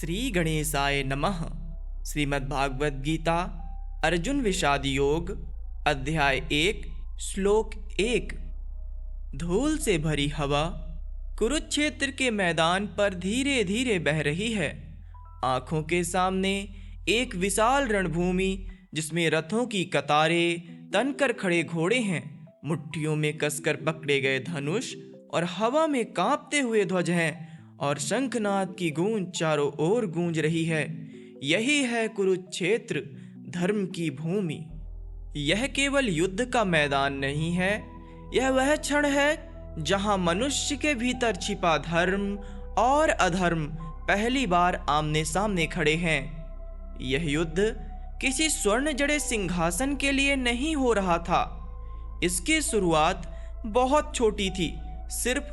श्री गणेशाय नमः। श्रीमद्भागवत गीता अर्जुन विषाद योग अध्याय 1 श्लोक 1। धूल से भरी हवा कुरुक्षेत्र के मैदान पर धीरे धीरे बह रही है। आंखों के सामने एक विशाल रणभूमि जिसमें रथों की कतारें, तनकर खड़े घोड़े हैं, मुट्ठियों में कसकर पकड़े गए धनुष और हवा में कांपते हुए ध्वज हैं और शंखनाद की गूंज चारों ओर गूंज रही है। यही है कुरुक्षेत्र, धर्म की भूमि। यह केवल युद्ध का मैदान नहीं है, यह वह क्षण है जहां मनुष्य के भीतर छिपा धर्म और अधर्म पहली बार आमने सामने खड़े हैं। यह युद्ध किसी स्वर्ण जड़े सिंहासन के लिए नहीं हो रहा था। इसकी शुरुआत बहुत छोटी थी, सिर्फ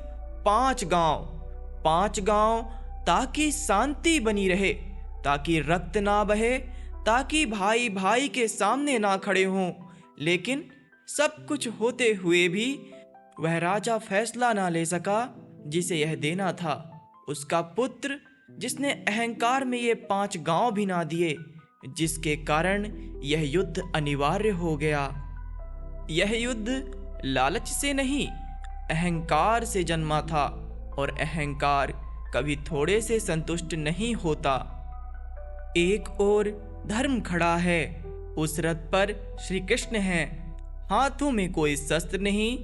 5 गांव, ताकि शांति बनी रहे, ताकि रक्त ना बहे, ताकि भाई भाई के सामने ना खड़े हों। लेकिन सब कुछ होते हुए भी वह राजा फैसला ना ले सका जिसे यह देना था। उसका पुत्र जिसने अहंकार में ये 5 गांव भी ना दिए, जिसके कारण यह युद्ध अनिवार्य हो गया। यह युद्ध लालच से नहीं, अहंकार से जन्मा था, और अहंकार कभी थोड़े से संतुष्ट नहीं होता। एक ओर धर्म खड़ा है, उस रथ पर श्री कृष्ण हैं। हाथों में कोई शस्त्र नहीं,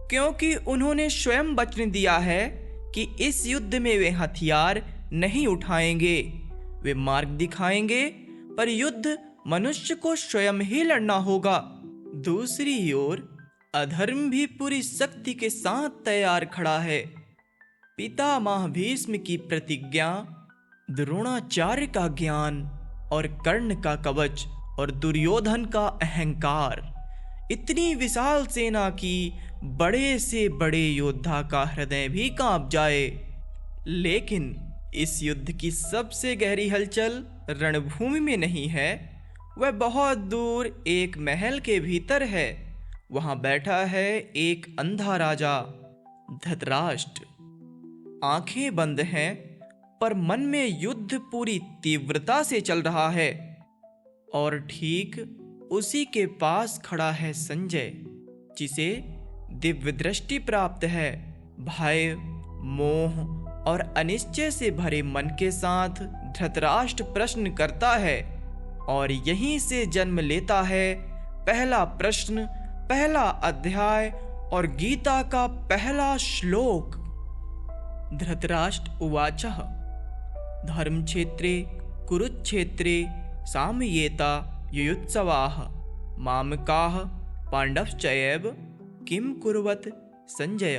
क्योंकि उन्होंने स्वयं वचन दिया है कि इस युद्ध में वे हथियार नहीं उठाएंगे। वे मार्ग दिखाएंगे, पर युद्ध मनुष्य को स्वयं ही लड़ना होगा। दूसरी ओर अधर्म भी पूरी शक्ति के साथ तैयार खड़ा है। पितामह भीष्म की प्रतिज्ञा, द्रोणाचार्य का ज्ञान और कर्ण का कवच और दुर्योधन का अहंकार, इतनी विशाल सेना की बड़े से बड़े योद्धा का हृदय भी कांप जाए। लेकिन इस युद्ध की सबसे गहरी हलचल रणभूमि में नहीं है, वह बहुत दूर एक महल के भीतर है। वहां बैठा है एक अंधा राजा, धृतराष्ट्र। आंखें बंद हैं, पर मन में युद्ध पूरी तीव्रता से चल रहा है। और ठीक उसी के पास खड़ा है संजय, जिसे दिव्य दृष्टि प्राप्त है। भय, मोह और अनिश्चय से भरे मन के साथ धृतराष्ट्र प्रश्न करता है, और यहीं से जन्म लेता है पहला प्रश्न, पहला अध्याय और गीता का पहला श्लोक। धृतराष्ट्र उवाचः धर्मक्षेत्रे कुरुक्षेत्रे सामयेता युयुत्सवाः मामकाः पांडवश्चैव किम कुर्वत संजय।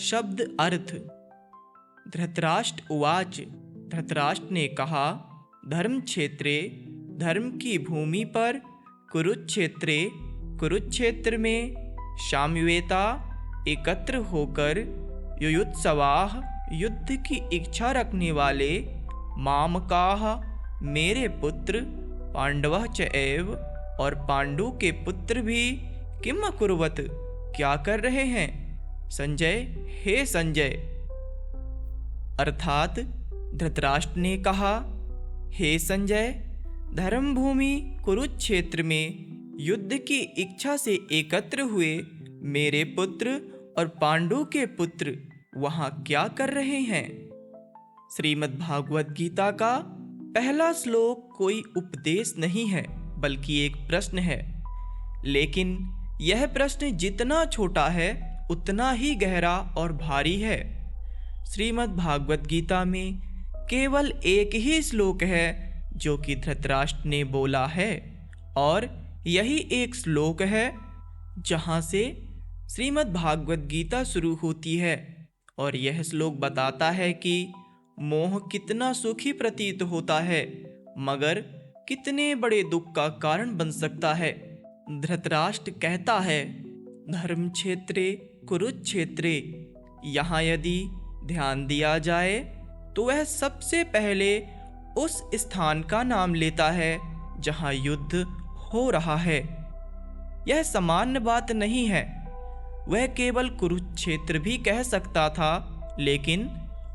शब्द अर्थ। धृतराष्ट्र उवाच, धृतराष्ट्र ने कहा, धर्म क्षेत्रे, धर्म की भूमि पर, कुरुक्षेत्रे, कुरुक्षेत्र में, सामवेता, एकत्र होकर, युयुत्सवाः, युद्ध की इच्छा रखने वाले, मामकाः, मेरे पुत्र, पांडवः च एव, और पांडु के पुत्र भी, किम अकुर्वत, क्या कर रहे हैं, संजय, हे संजय। अर्थात धृतराष्ट्र ने कहा, हे संजय, धर्मभूमि कुरुक्षेत्र में युद्ध की इच्छा से एकत्र हुए मेरे पुत्र और पांडु के पुत्र वहां क्या कर रहे हैं। श्रीमद्भागवत गीता का पहला श्लोक कोई उपदेश नहीं है, बल्कि एक प्रश्न है। लेकिन यह प्रश्न जितना छोटा है, उतना ही गहरा और भारी है। श्रीमद्भागवत गीता में केवल एक ही श्लोक है जो कि धृतराष्ट्र ने बोला है, और यही एक श्लोक है जहाँ से श्रीमद्भागवत गीता शुरू होती है। और यह श्लोक बताता है कि मोह कितना सुखी प्रतीत होता है, मगर कितने बड़े दुख का कारण बन सकता है। धृतराष्ट्र कहता है, धर्म क्षेत्रे कुरुक्षेत्रे, यहाँ यदि ध्यान दिया जाए तो वह सबसे पहले उस स्थान का नाम लेता है जहाँ युद्ध हो रहा है। यह सामान्य बात नहीं है, वह केवल कुरुक्षेत्र भी कह सकता था, लेकिन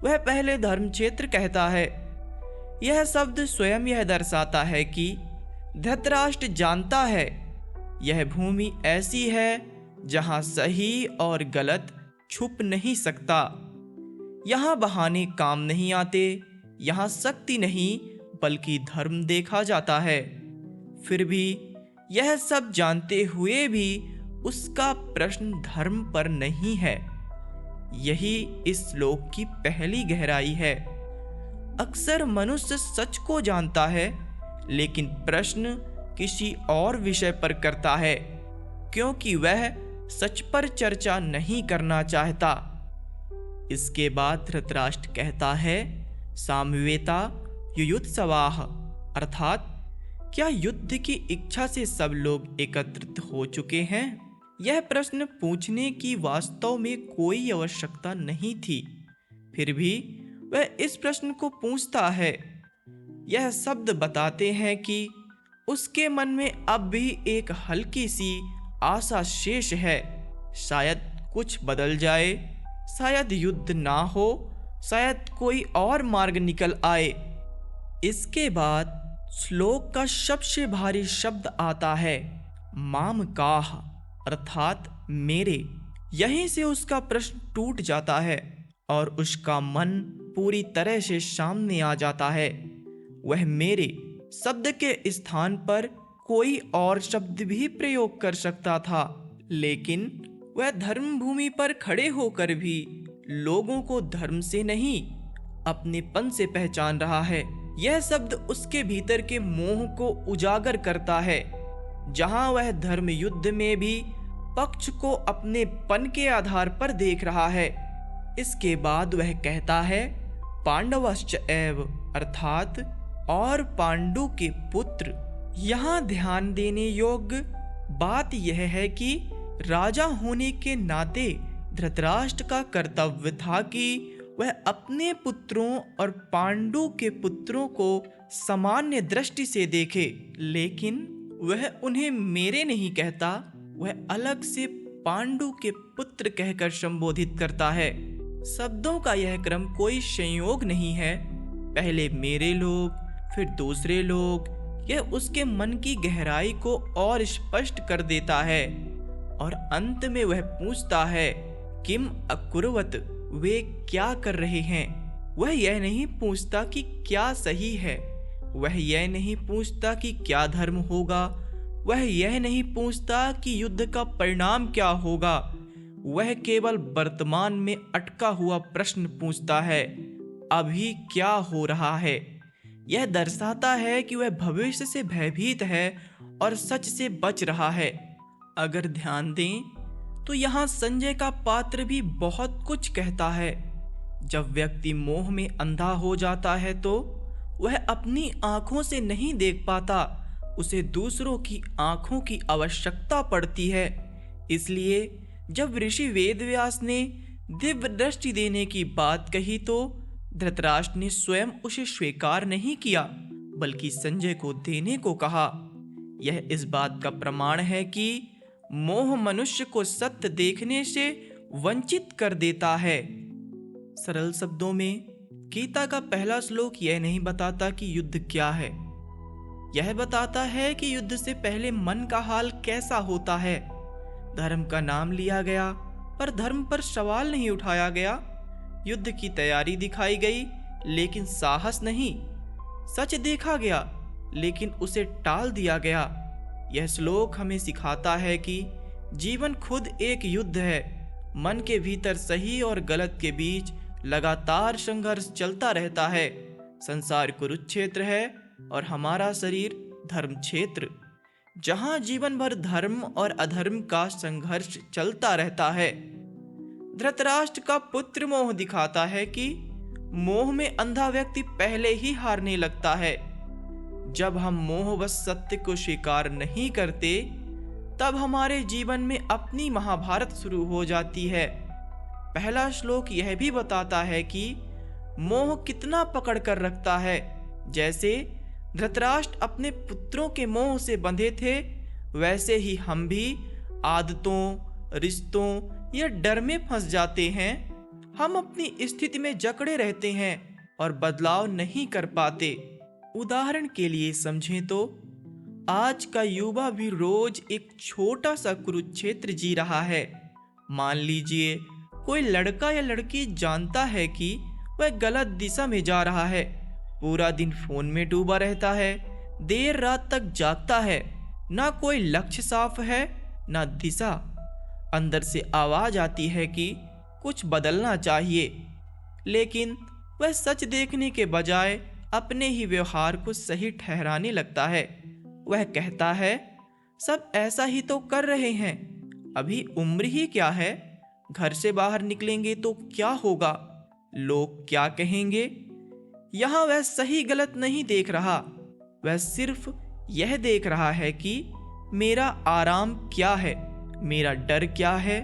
वह पहले धर्म क्षेत्र कहता है यह शब्द स्वयं यह दर्शाता है कि धृतराष्ट्र जानता है यह भूमि ऐसी है जहां सही और गलत छुप नहीं सकता। यहाँ बहाने काम नहीं आते, यहाँ शक्ति नहीं बल्कि धर्म देखा जाता है। फिर भी यह सब जानते हुए भी उसका प्रश्न धर्म पर नहीं है। यही इस श्लोक की पहली गहराई है। अक्सर मनुष्य सच को जानता है लेकिन प्रश्न किसी और विषय पर करता है क्योंकि वह सच पर चर्चा नहीं करना चाहता। इसके बाद धृतराष्ट्र कहता है, सामवेता युयुत्सवाः, अर्थात क्या युद्ध की इच्छा से सब लोग एकत्रित हो चुके हैं? यह प्रश्न पूछने की वास्तव में कोई आवश्यकता नहीं थी, फिर भी वह इस प्रश्न को पूछता है। यह शब्द बताते हैं कि उसके मन में अब भी एक हल्की सी आशा शेष है। शायद कुछ बदल जाए, शायद युद्ध ना हो, शायद कोई और मार्ग निकल आए। इसके बाद श्लोक का सबसे भारी शब्द आता है, मामकाः, अर्थात मेरे। यहीं से उसका प्रश्न टूट जाता है और उसका मन पूरी तरह से सामने आ जाता है। वह मेरे शब्द के स्थान पर कोई और शब्द भी प्रयोग कर सकता था, लेकिन वह धर्म भूमि पर खड़े होकर भी लोगों को धर्म से नहीं अपनेपन से पहचान रहा है। यह शब्द उसके भीतर के मोह को उजागर करता है, जहां वह धर्म युद्ध में भी पक्ष को अपने पन के आधार पर देख रहा है। इसके बाद वह कहता है, पांडवश्च एव, अर्थात और पांडु के पुत्र। यहाँ ध्यान देने योग्य बात यह है कि राजा होने के नाते धृतराष्ट्र का कर्तव्य था कि वह अपने पुत्रों और पांडु के पुत्रों को सामान्य दृष्टि से देखे, लेकिन वह उन्हें मेरे नहीं कहता, वह अलग से पांडु के पुत्र कहकर संबोधित करता है। शब्दों का यह क्रम कोई संयोग नहीं है, पहले मेरे लोग फिर दूसरे लोग। यह उसके मन की गहराई को और स्पष्ट कर देता है और अंत में वह पूछता है, किम अकुर्वत, वे क्या कर रहे हैं? वह यह नहीं पूछता कि क्या सही है, वह यह नहीं पूछता कि क्या धर्म होगा, वह यह नहीं पूछता कि युद्ध का परिणाम क्या होगा। वह केवल वर्तमान में अटका हुआ प्रश्न पूछता है, अभी क्या हो रहा है? यह दर्शाता है कि वह भविष्य से भयभीत है और सच से बच रहा है। अगर ध्यान दें तो यहाँ संजय का पात्र भी बहुत कुछ कहता है। जब व्यक्ति मोह में अंधा हो जाता है तो वह अपनी आंखों से नहीं देख पाता, उसे दूसरों की आंखों की आवश्यकता पड़ती है। इसलिए जब ऋषि वेदव्यास ने दिव्य दृष्टि देने की बात कही तो धृतराष्ट्र ने स्वयं उसे स्वीकार नहीं किया, बल्कि संजय को देने को कहा। यह इस बात का प्रमाण है कि मोह मनुष्य को सत्य देखने से वंचित कर देता है। सरल शब्दों में गीता का पहला श्लोक यह नहीं बताता कि युद्ध क्या है, यह बताता है कि युद्ध से पहले मन का हाल कैसा होता है। धर्म का नाम लिया गया पर धर्म पर सवाल नहीं उठाया गया। युद्ध की तैयारी दिखाई गई लेकिन साहस नहीं। सच देखा गया लेकिन उसे टाल दिया गया। यह श्लोक हमें सिखाता है कि जीवन खुद एक युद्ध है। मन के भीतर सही और गलत के बीच लगातार संघर्ष चलता रहता है। संसार कुरुक्षेत्र है और हमारा शरीर धर्म क्षेत्र, जहां जीवन भर धर्म और अधर्म का संघर्ष चलता रहता है। धृतराष्ट्र का पुत्र मोह दिखाता है कि मोह में अंधा व्यक्ति पहले ही हारने लगता है। जब हम मोहवश सत्य को स्वीकार नहीं करते तब हमारे जीवन में अपनी महाभारत शुरू हो जाती है। पहला श्लोक यह भी बताता है कि मोह कितना पकड़ कर रखता है। जैसे धृतराष्ट्र अपने पुत्रों के मोह से बंधे थे, वैसे ही हम भी आदतों, रिश्तों या डर में फंस जाते हैं। हम अपनी स्थिति में जकड़े रहते हैं और बदलाव नहीं कर पाते। उदाहरण के लिए समझें तो आज का युवा भी रोज एक छोटा सा कुरुक्षेत्र जी रहा है। मान लीजिए कोई लड़का या लड़की जानता है कि वह गलत दिशा में जा रहा है, पूरा दिन फोन में डूबा रहता है, देर रात तक जागता है, ना कोई लक्ष्य साफ है ना दिशा। अंदर से आवाज आती है कि कुछ बदलना चाहिए, लेकिन वह सच देखने के बजाय अपने ही व्यवहार को सही ठहराने लगता है। वह कहता है सब ऐसा ही तो कर रहे हैं, अभी उम्र ही क्या है, घर से बाहर निकलेंगे तो क्या होगा, लोग क्या कहेंगे। यहाँ वह सही गलत नहीं देख रहा, वह सिर्फ यह देख रहा है कि मेरा आराम क्या है, मेरा डर क्या है,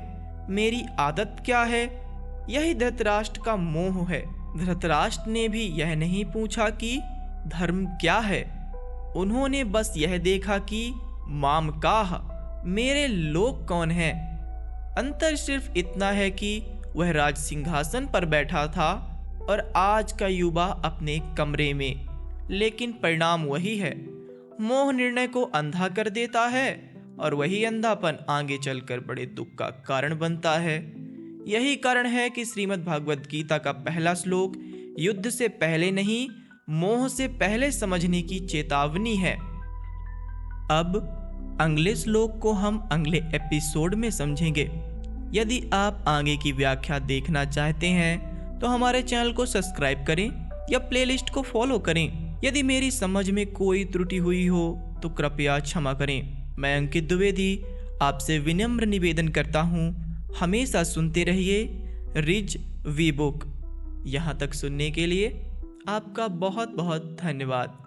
मेरी आदत क्या है। यही धृतराष्ट्र का मोह है। धृतराष्ट्र ने भी यह नहीं पूछा कि धर्म क्या है, उन्होंने बस यह देखा कि माम काह, मेरे लोग कौन हैं। अंतर सिर्फ इतना है कि वह राज सिंहासन पर बैठा था और आज का युवा अपने कमरे में, लेकिन परिणाम वही है। मोह निर्णय को अंधा कर देता है और वही अंधापन आगे चलकर बड़े दुख का कारण बनता है। यही कारण है कि श्रीमद् भागवत गीता का पहला श्लोक युद्ध से पहले नहीं, मोह से पहले समझने की चेतावनी है। अब अगले श्लोक को हम अगले एपिसोड में समझेंगे। यदि आप आगे की व्याख्या देखना चाहते हैं तो हमारे चैनल को सब्सक्राइब करें या प्लेलिस्ट को फॉलो करें। यदि मेरी समझ में कोई त्रुटि हुई हो तो कृपया क्षमा करें। मैं अंकित द्विवेदी आपसे विनम्र निवेदन करता हूँ, हमेशा सुनते रहिए रिज वी बुक। यहाँ तक सुनने के लिए आपका बहुत बहुत धन्यवाद।